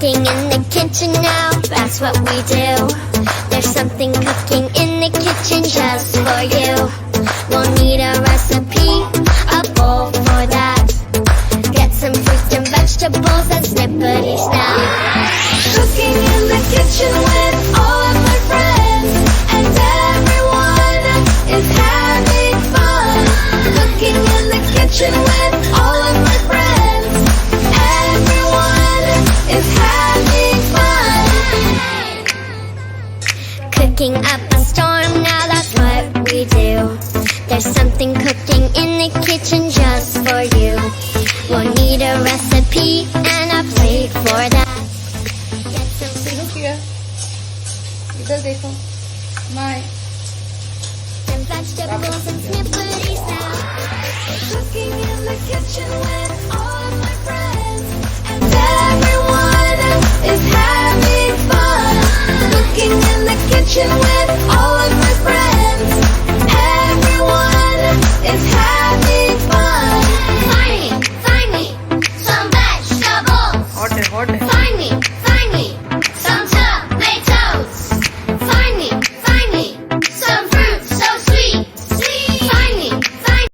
Cooking in the kitchen now, that's what we do. There's something cooking in the kitchen just for you. We'll need a recipe, a bowl for that. Get some fruits and vegetables and snippety snap. Cooking in the kitchen with all of my friends, and everyone is having fun. Cooking in the kitchen with all of my friends, everyone is having fun. Cooking up a storm, now that's what we do. There's something cooking in the kitchen just for you. We'll need a recipe and a plate for that. इधर देखो my Some vegetables and snippety snap. Cooking in the kitchen with all of my friends, and everyone is having fun. Cooking in the kitchen with